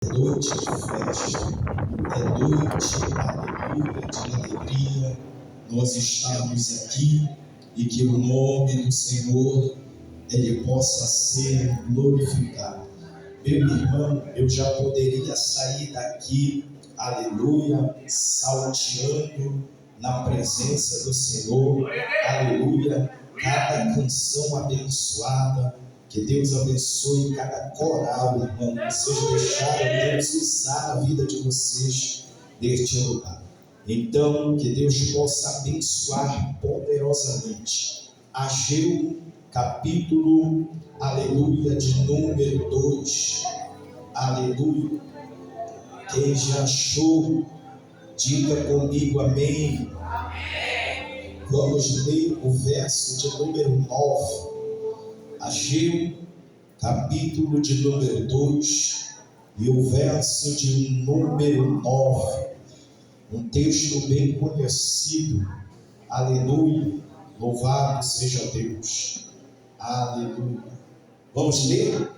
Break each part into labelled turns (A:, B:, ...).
A: Noite de festa, noite, aleluia, de alegria, nós estamos aqui e que o nome do Senhor, Ele possa ser glorificado. Meu irmão, eu já poderia sair daqui, aleluia, salteando na presença do Senhor, aleluia, cada canção abençoada. Que Deus abençoe cada coral, irmão. Vocês deixaram Deus usar a vida de vocês neste lugar. Então, que Deus possa abençoar poderosamente. Ageu, capítulo, aleluia, de número 2. Aleluia. Quem já achou, diga comigo amém. Vamos ler o verso de número 9. Ageu, capítulo de número 2 e o verso de número 9, um texto bem conhecido, aleluia, louvado seja Deus, aleluia. Vamos ler?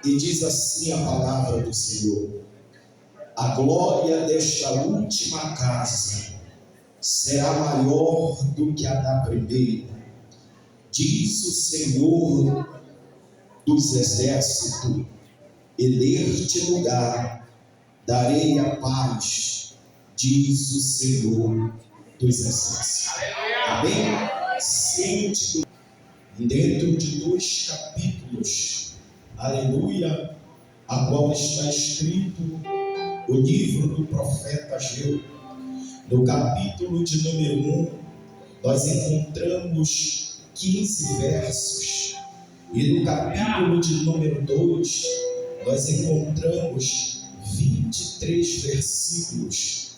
A: E diz assim a palavra do Senhor: a glória desta última casa será maior do que a da primeira, diz o Senhor dos exércitos, e neste lugar darei a paz, diz o Senhor dos exércitos. Amém? Sente dentro de 2 capítulos, aleluia, a qual está escrito o livro do profeta Ageu. No capítulo de número 1, nós encontramos 15 versos, e no capítulo de número 2 nós encontramos 23 versículos,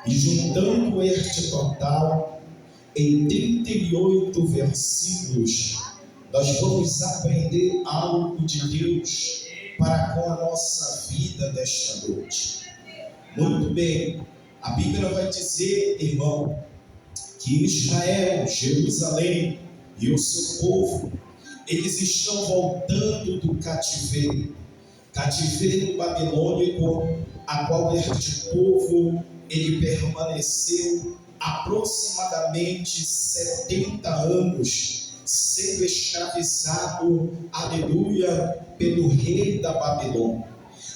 A: e juntando este total em 38 versículos, nós vamos aprender algo de Deus para com a nossa vida desta noite. Muito bem, a Bíblia vai dizer, irmão, que Israel, Jerusalém e o seu povo, eles estão voltando do cativeiro babilônico, a qual este povo, ele permaneceu aproximadamente 70 anos, sendo escravizado, aleluia, pelo rei da Babilônia.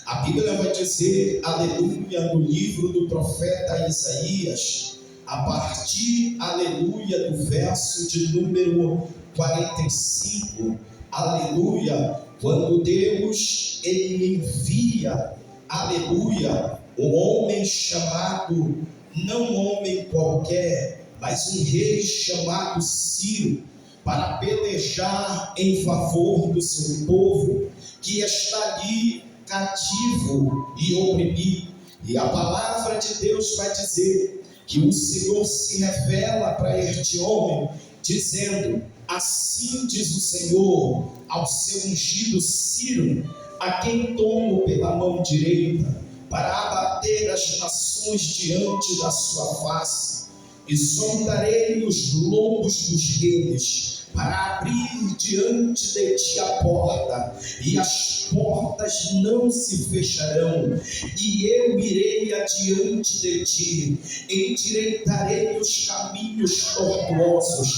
A: A Bíblia vai dizer, aleluia, no livro do profeta Isaías, a partir, aleluia, do verso de número 45, aleluia, quando Deus, ele envia, aleluia, um homem chamado, não um homem qualquer, mas um rei chamado Ciro, para pelejar em favor do seu povo, que está ali cativo e oprimido. E a palavra de Deus vai dizer que o Senhor se revela para este homem, dizendo: assim diz o Senhor ao seu ungido Ciro, a quem tomo pela mão direita, para abater as nações diante da sua face, e soltarei os lombos dos reis, para abrir diante de ti a porta, e as portas não se fecharão, e eu irei adiante de ti, endireitarei os caminhos tortuosos,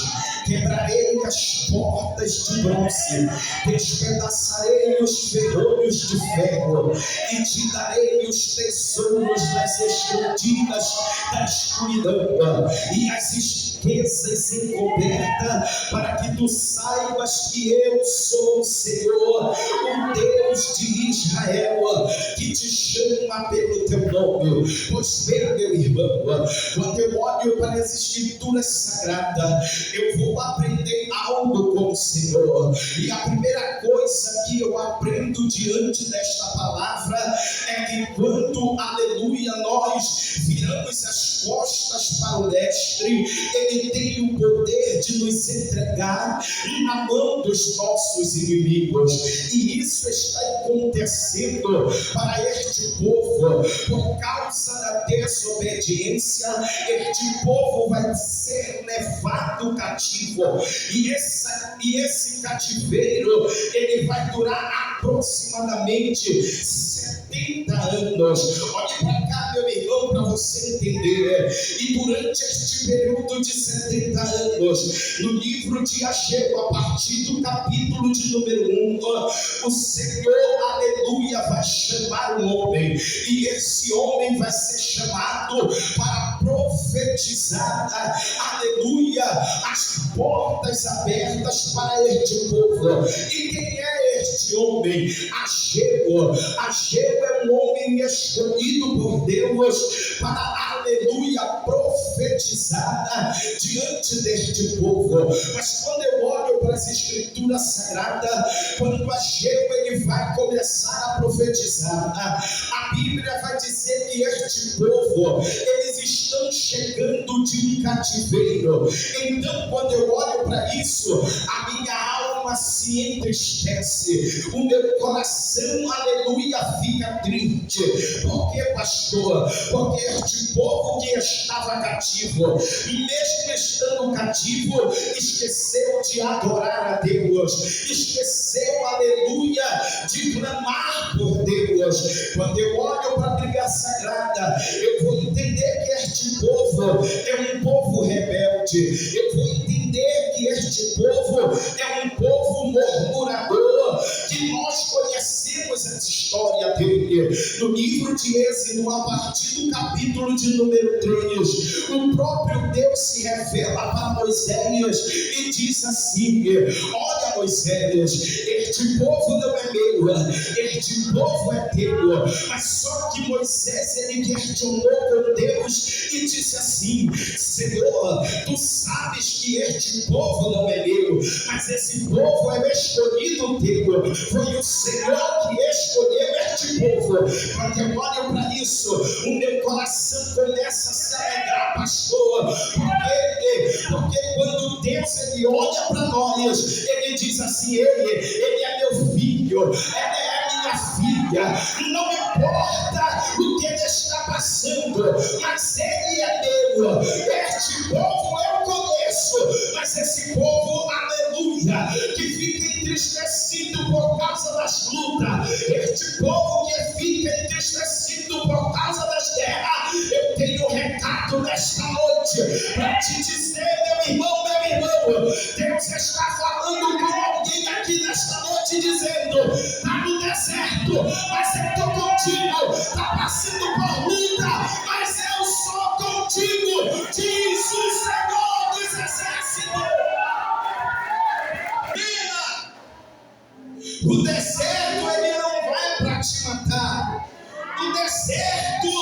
A: quebrarei as portas de bronze, despedaçarei os ferrolhos de ferro, e te darei os tesouros das escondidas da escuridão, e as riquezas encobertas, para que tu saibas que eu sou o Senhor, o Deus de Israel, que te chama pelo teu nome. Pois bem, meu irmão, quando eu olho para as Escrituras Sagradas, eu vou aprender algo com o Senhor, e a primeira coisa que eu aprendo diante desta palavra é que quando, aleluia, nós viramos as costas para o mestre, ele tem o poder de nos entregar na mão dos nossos inimigos, e isso está acontecendo para este povo. Por causa da desobediência, este povo vai ser levado cativo, e esse cativeiro, ele vai durar aproximadamente 70 70 anos. Olhe para cá, meu irmão, para você entender. E durante este período de 70 anos, no livro de Ageu, a partir do capítulo de número 1, o Senhor, aleluia, vai chamar um homem, e esse homem vai ser chamado para profetizar, aleluia, as portas abertas para este povo. E quem é este homem? Ageu. Ageu é um homem escolhido por Deus para, aleluia, profetizar diante deste povo. Mas quando eu olho para as escrituras sagradas, quando Ageu ele vai começar a profetizar, a Bíblia vai dizer que este povo, eles estão chegando de um cativeiro. Então, quando eu olho para isso, a minha alma se entristece, o meu coração, aleluia, fica triste. Por que, pastor? Porque este povo que estava cativo, mesmo estando cativo, esqueceu de adorar a Deus, esqueceu, aleluia, de clamar por Deus. Quando eu olho para a Bíblia Sagrada, eu vou entender que este povo é um povo rebelde. Eu vou entender que este povo é um povo murmurador, que nós conhecemos essa história dele. No livro de Êxodo, a partir do capítulo de número 3, o próprio Deus se revela para Moisés e diz assim: olha, Moisés, este povo não é meu, este povo é teu. Mas só que Moisés, ele questionou com Deus e disse assim: Senhor, tu sabes que este povo não é meu, mas esse povo é escolhido teu. Foi o Senhor que escolheu este povo. Quando eu olho para isso, o meu coração começa a se alegrar, pastor, porque quando Deus ele olha para nós, ele diz assim: ele é meu filho, ela é minha filha. Não importa o que ele está passando, mas ele é meu. Este povo eu conheço, mas esse povo, aleluia, que fica entristecido por causa das lutas, este povo que fica entristecido por causa das guerras, eu tenho um recado nesta noite para te dizer, meu irmão, Deus está falando com alguém aqui nesta noite, dizendo: está no deserto, mas eu estou contigo. Está passando por luta, mas eu sou contigo, diz o Senhor dos Exércitos. O deserto ele não vai para te matar. O deserto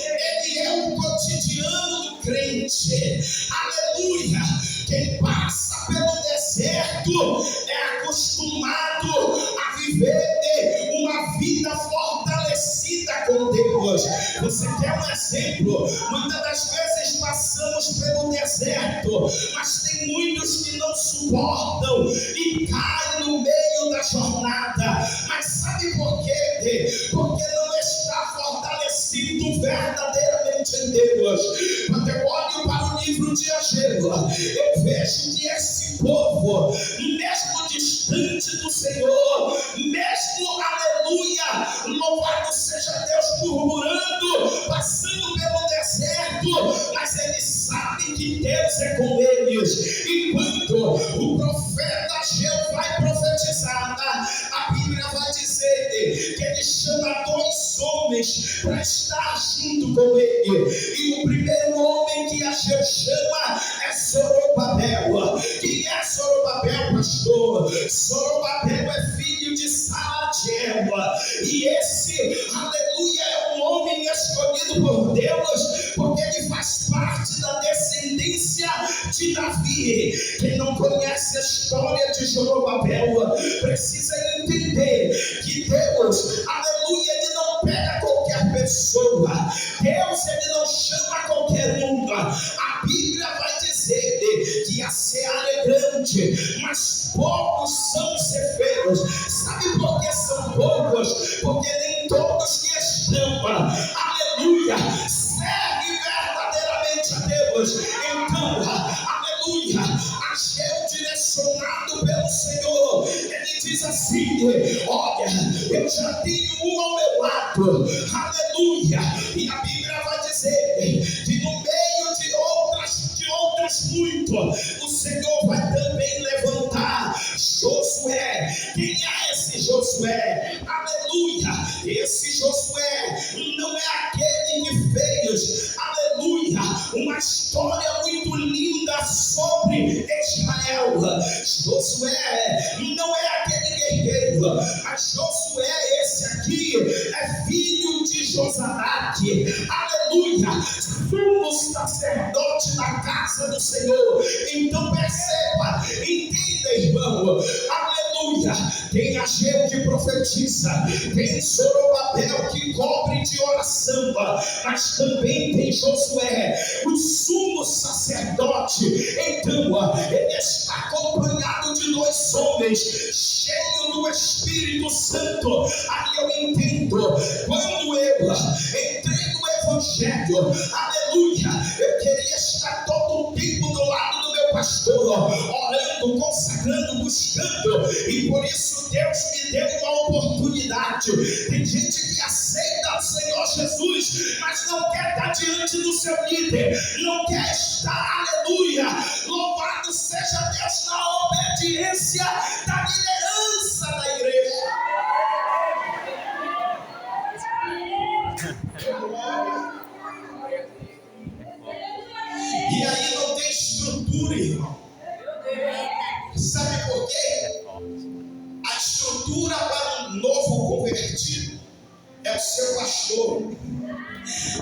A: ele é o cotidiano do crente. Aleluia. Quem passa pelo deserto é acostumado a viver uma vida fortalecida com Deus. Você quer um exemplo? Muitas das vezes passamos pelo deserto, mas tem muitos que não suportam e caem no meio da jornada. Mas sabe por quê? Porque não está fortalecido verdadeiramente em Deus. Quando eu olho para o livro de Ageu, eu vejo que esse povo, mesmo distante do Senhor, mesmo, aleluia, louvado seja Deus, murmurando, passando pelo deserto, mas eles sabem que Deus é com eles. Enquanto o profeta Ageu vai profetizar, a Bíblia vai dizer que ele chama 2 homens para estar junto com ele. E o primeiro homem que Ageu chama é Zorobabel. Quem é Zorobabel, pastor? Zorobabel é filho de Salatiel. E esse, aleluia, é um homem escolhido por Deus, porque ele faz parte da descendência de Davi. Quem não conhece a história de Zorobabel precisa entender que Deus, aleluia, ele não pega qualquer pessoa. Deus, ele não chama qualquer um. A Bíblia vai dizer que a seara é grande, mas poucos são cefeiros. Sabe por que são poucos? Porque nem todos que estão, aleluia, servem verdadeiramente a Deus. Então, aleluia, Ageu, direcionado pelo Senhor, ele diz assim: olha, eu já tenho um ao meu lado, aleluia. E a Bíblia vai dizer que no meio de outras muito, o Senhor vai também levantar Josué. Quem é esse Josué? Aleluia. Esse Josué não é aquele que fez, aleluia, uma história muito linda sobre Israel. Josué não é aquele guerreiro, mas Josué, esse aqui, é filho de Josadaque, aleluia, sumo sacerdote na casa do Senhor. Então perceba, entenda, irmão, aleluia. Tem Ageu que profetiza, tem Zorobabel que cobre de oração, mas também tem Josué, o sumo sacerdote. Então ele está acompanhado de dois homens cheios do Espírito Santo. Aí eu entendo, quando eu entrei no Evangelho, aleluia, eu queria estar todo o tempo do lado do meu pastor, orando, consagrando, buscando, e por isso Deus me deu uma oportunidade. Tem gente que aceita o Senhor Jesus, mas não quer estar diante do seu líder, não quer estar, aleluia, louvado seja Deus, na obediência da liderança da igreja. E aí não tem estrutura, irmão. Sabe por quê? A estrutura para um novo convertido é o seu pastor,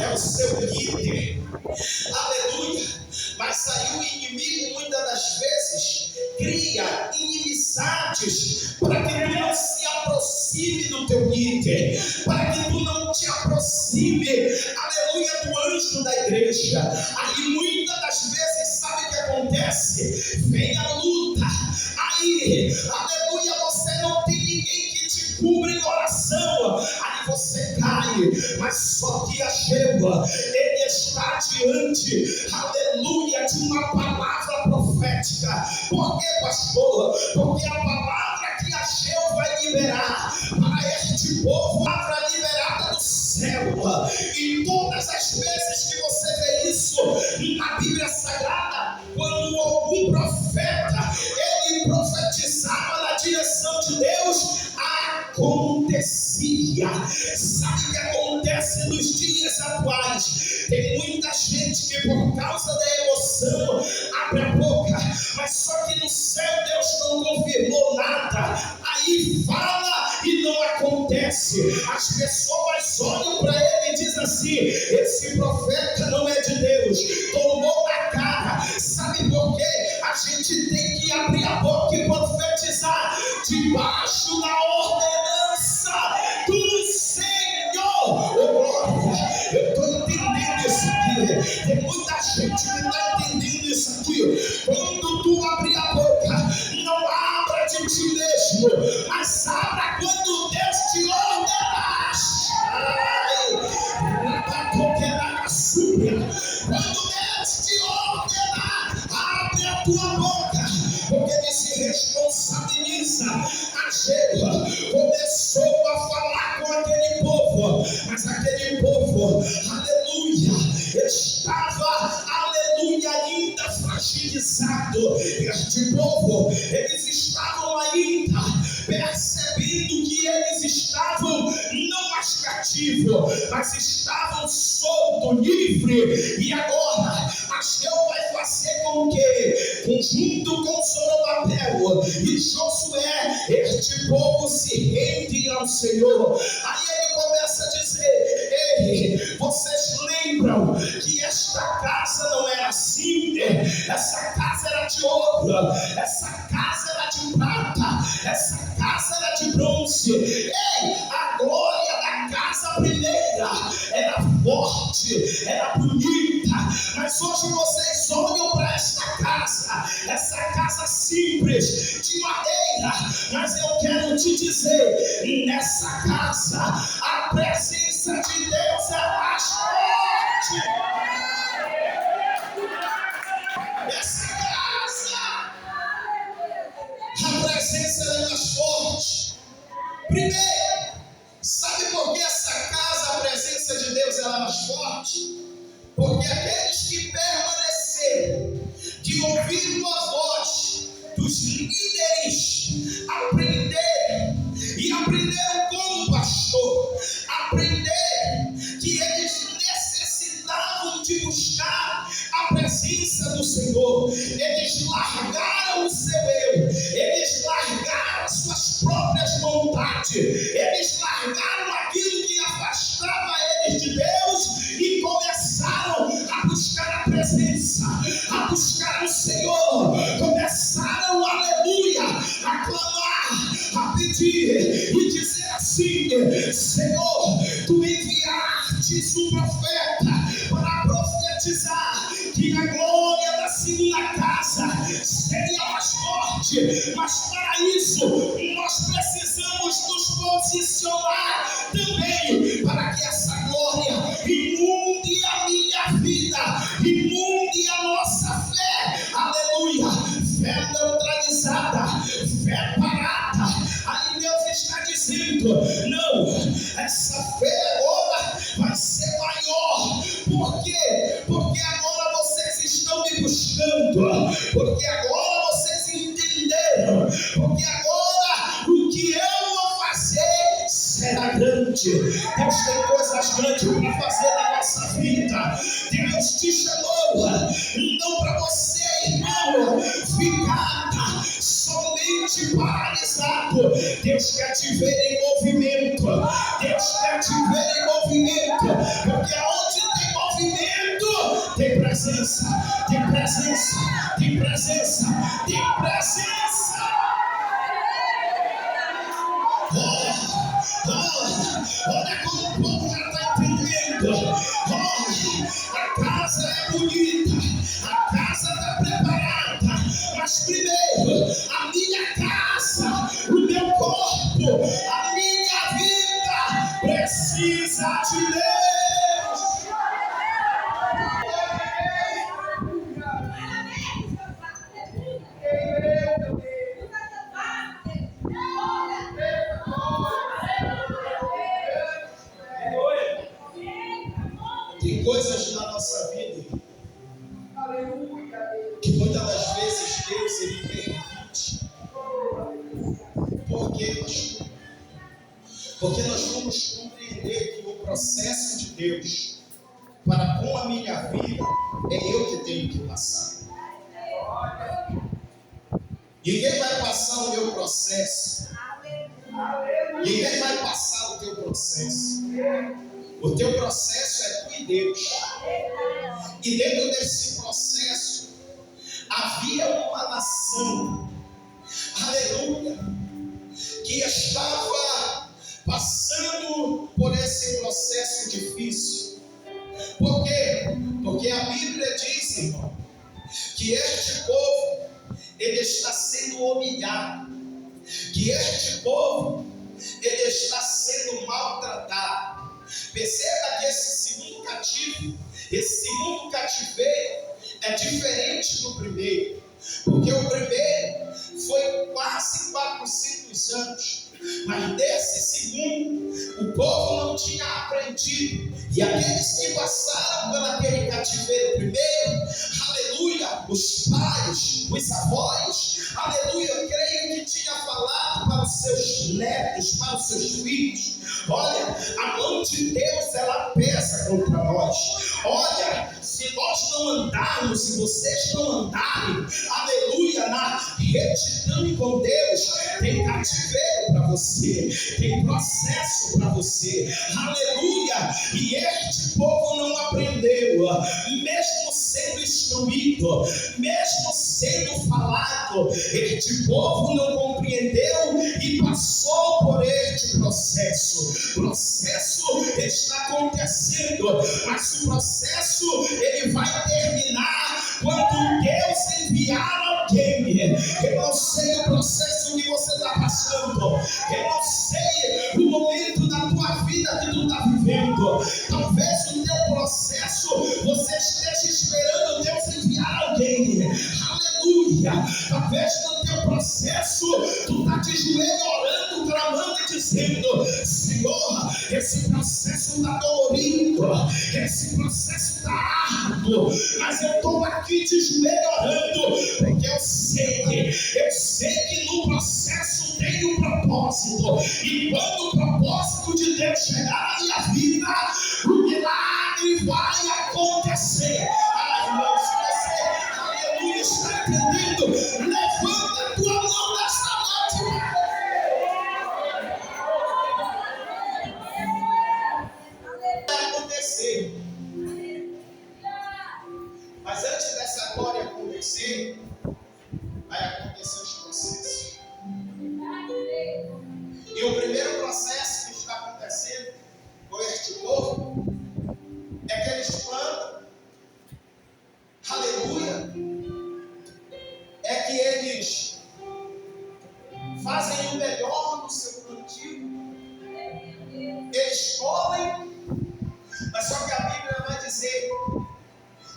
A: é o seu líder, aleluia. Mas aí o inimigo muitas das vezes cria inimizades para que tu não se aproxime do teu líder, para que tu não te aproxime, aleluia, do anjo da igreja. Aí muitas das vezes, sabe o que acontece? Vem a luta, aí, aleluia, você não tem ninguém que te cubra em oração, aí você cai. Mas só que a Ageu, ele está diante, aleluia, de uma palavra profética. Por quê, pastor? Porque a palavra que Ageu vai liberar para este povo, a palavra liberada do céu. E todas as vezes que você vê isso na Bíblia Sagrada, quando algum profeta ele profetizava na direção de Deus, acontecia. Sabe o que acontece nos dias atuais? Tem muita gente que por causa da emoção abre a boca, mas só que no céu Deus não confirmou nada. Aí fala e não acontece. As pessoas olham para ele e dizem assim: esse profeta não é de Deus, tomou na cara. Sabe por quê? A gente tem que abrir a boca e profetizar debaixo da ordenança do Senhor. Oh, glória! Eu estou entendendo isso aqui. Tem muita gente que está entendendo isso aqui. Quando tu abrir a boca, não abra de ti mesmo, mas abra quando Deus te ordenar. Quando Deus te ordenar, abre a tua boca, porque ele se responsabiliza. Ageu começou a falar com aquele povo, mas aquele povo, aleluia, estava, aleluia, ainda fragilizado. Este povo, eles estavam ainda percebendo que eles estavam não mais cativos, mas estavam solto, livre. E agora Ageu vai fazer com que, junto com Zorobabel e Josué, este povo se rende ao Senhor. Aí ele começa a dizer: ei, vocês lembram que esta casa não era assim? Essa casa era de ouro, essa casa era de prata, essa casa era de bronze. Ei, a glória da casa primeira era forte, era bonita, mas hoje vocês olham para essa casa simples, de madeira, mas eu quero te dizer, nessa casa, a presença de Deus é mais forte. Essa casa, a presença é mais forte. Primeiro, sabe por que essa casa, a presença de mais forte, porque aqueles que permaneceram, que ouviram a voz dos líderes, aprenderam como pastor, aprenderam que eles necessitavam de buscar a presença do Senhor. Eles largaram o seu eu, eles largaram as suas próprias vontades, eles largaram aquilo que afastava eles de Deus e começaram a buscar a presença, a buscar o Senhor, começaram, aleluia, a clamar, a pedir e dizer assim: Senhor, tu enviastes um profeta para profetizar que a glória da segunda casa seria mais forte, mas para isso nós precisamos nos posicionar também para que essa glória inunde a minha vida, inunde a nossa fé, aleluia, fé neutralizada, fé parada. Aí Deus está dizendo: não, essa fé agora vai ser maior. Por quê? Porque agora vocês estão me buscando, porque agora vocês entenderam, porque agora o que eu vou fazer será grande. Deus tem coisas grandes para fazer na nossa vida. Deus te chamou não para você, irmão, ficar somente paralisado. Deus quer te ver em movimento. Deus quer te ver em movimento, porque onde tem movimento tem presença, tem presença, tem presença, tem presença. Olha como o povo já está entendendo. A casa é bonita, a casa está preparada, mas primeiro a minha casa, o meu corpo, a minha vida precisa de Deus. Tem coisas na nossa vida que muitas das vezes Deus ele permite. Por quê, pastor? Porque nós vamos compreender que o processo de Deus para com a minha vida é eu que tenho que passar. Ninguém vai passar o meu processo. Ninguém vai passar o teu processo. O teu processo é tu e Deus. E dentro desse processo havia uma nação, aleluia, que estava passando por esse processo difícil. Por quê? Porque a Bíblia diz, irmão, que este povo ele está sendo humilhado, que este povo ele está sendo maltratado. Perceba que esse segundo cativeiro é diferente do primeiro, porque o primeiro foi quase 400 anos, mas desse segundo o povo não tinha aprendido, e aqueles que passaram por aquele cativeiro primeiro, aleluia, os pais, os avós, aleluia, eu creio que tinha falado para os seus netos, para os seus filhos: olha, a mão de Deus ela pesa contra nós. Olha, se nós não andarmos, se vocês não andarem, aleluia, na retidão com Deus, tem cativeiro para você, tem processo para você, aleluia. E este povo não aprendeu, mesmo sendo instruído, mesmo sendo falado, este povo não compreendeu e passou por este processo. O processo está acontecendo, mas o processo ele vai terminar quando Deus enviar alguém. Eu não sei o processo que você está passando, eu não sei o momento da tua vida que tu está vivendo. Talvez o teu processo você esteja esperando Deus enviar alguém, aleluia. Talvez no teu processo tu está de joelho orando, clamando e dizendo: Senhor, esse processo está dolorido, doído, esse processo está árduo, mas eu estou aqui de joelho orando, porque eu sei que no processo tem um propósito, e quando o propósito de Deus chegar na minha vida, o milagre vai acontecer. Irmão, se você, aleluia, está entendendo, levanta a tua mão nesta noite. Vai acontecer. Mas antes dessa glória acontecer, vai acontecer os processos. E o primeiro processo que está acontecendo com este povo é que eles plantam, aleluia, é que eles fazem o melhor no seu plantio, eles colhem, mas só que a Bíblia vai dizer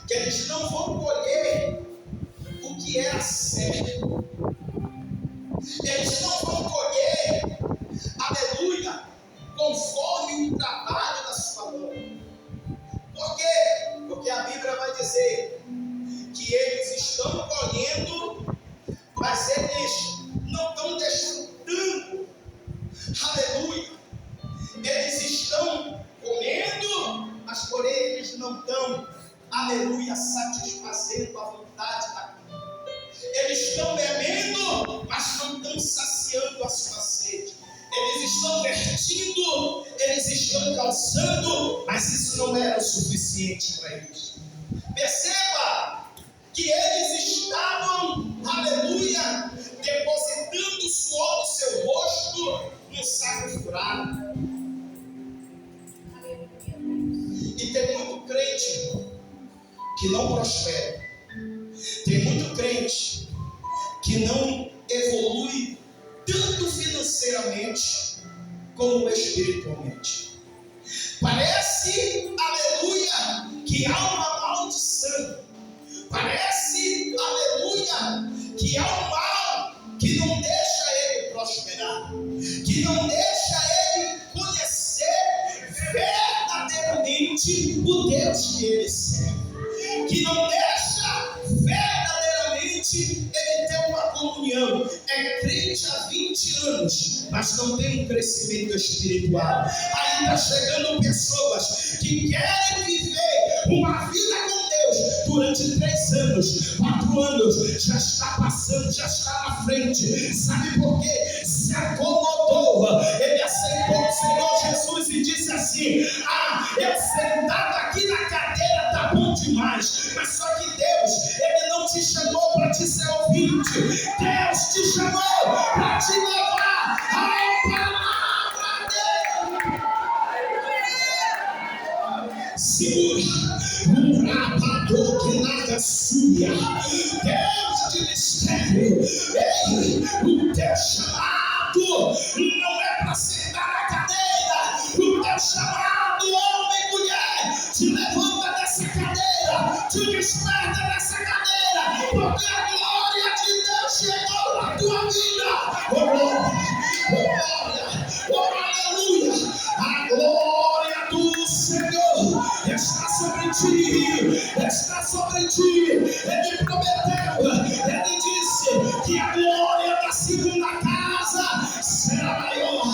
A: que eles não vão colher o que era certo, eles não vão colher, aleluia, conforme o trabalho da sua mão. Por quê? Porque a Bíblia vai dizer que eles estão colhendo, mas eles não estão desfrutando, aleluia, eles estão comendo, mas porém eles não estão, aleluia, satisfazendo a vontade da comida. Eles estão bebendo, mas não estão saciando a sua sede. Eles estão vertindo, eles estão calçando, mas isso não era o suficiente para eles. Perceba que eles estavam, aleluia, depositando o suor do seu rosto no saco furado. E tem muito crente, irmão, que não prospera. Tem muito crente que não evolui tanto financeiramente como espiritualmente. Parece, aleluia, que há uma maldição. Parece, aleluia, que há um mal que não deixa ele prosperar, que não deixa ele conhecer verdadeiramente o Deus que ele serve, que não deixa verdadeiramente ele ter uma comunhão. É crente há 20 anos, mas não tem um crescimento espiritual. Aí está chegando pessoas que querem viver uma vida com Deus durante 3 anos, 4 anos, já está passando, já está na frente. Sabe por quê? Se acomodou. Ele aceitou o Senhor Jesus e disse assim: eu sentado aqui na cadeira tá bom demais. Mas só que Deus, Ele não te chamou para te ser ouvinte. Deus te chamou para te levar a palavra dele. Segura. Deus de mistério. Ei, o teu chamado não é para sentar na cadeira. O teu chamado, homem e mulher, te levanta dessa cadeira, te desperta dessa cadeira, porque a glória de Deus chegou na tua vida. Oh glória, oh aleluia. A glória do Senhor está sobre ti, está sobre ti. Ele prometeu, ele disse que a glória da segunda casa será maior,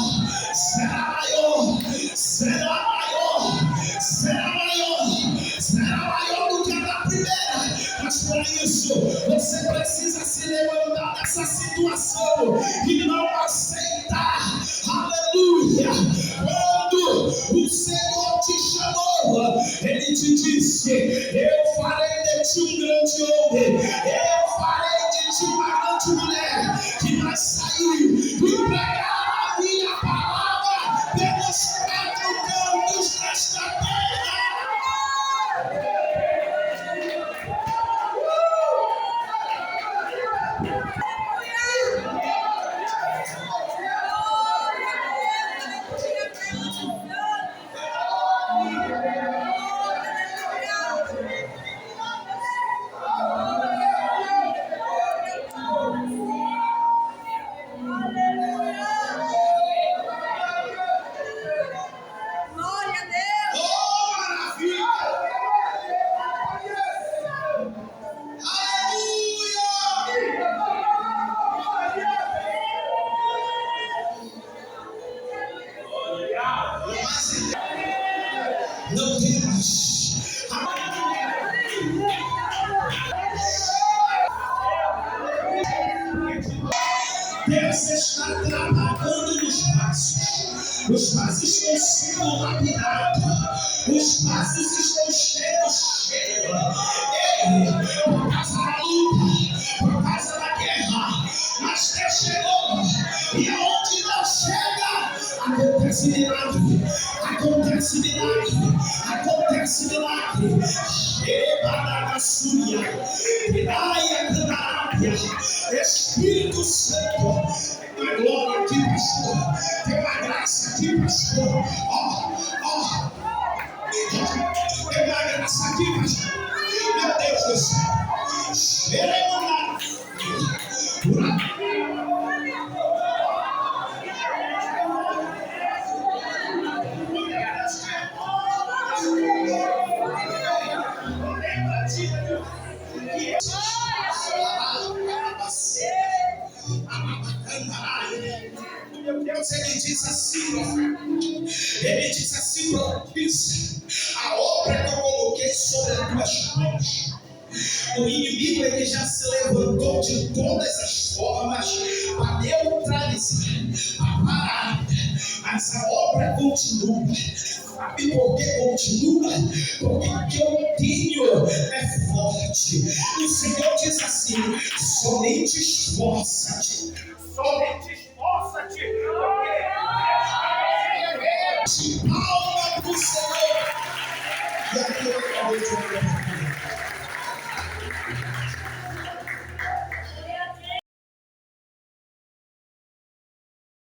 A: será maior, será maior, será maior, será maior do que a da primeira. Mas para isso você precisa se levantar dessa situação e não aceitar, aleluia. Quando o Senhor te chamou, Ele te disse: eu farei de ti um grande homem, eu farei de ti uma grande mulher, que vai sair e pregar a minha palavra pelos 4 cantos desta terra. Não tem mais. Deus está trabalhando nos vasos. Os vasos estão sendo lapidados. Os vasos estão cheios. Por causa da luta, por causa da guerra. Mas Deus chegou. E aonde não chega, acontece milagre. Acontece milagre. Acontece milagre. Espírito Santo, tem uma glória aqui, pastor. Tem uma graça aqui, pastor. Tem uma graça aqui, pastor. Meu Deus do céu. Meu Deus, ele diz assim, profetiza, a obra que eu coloquei sobre as tuas mãos. O inimigo ele já se levantou de todas as formas para neutralizar, para parar, mas a obra continua. Sabe por que continua? Porque o que eu tenho é forte. O Senhor diz assim: somente esforça-te. Somente esforça-te. De palma do Senhor. E aqui eu acabei de ouvir.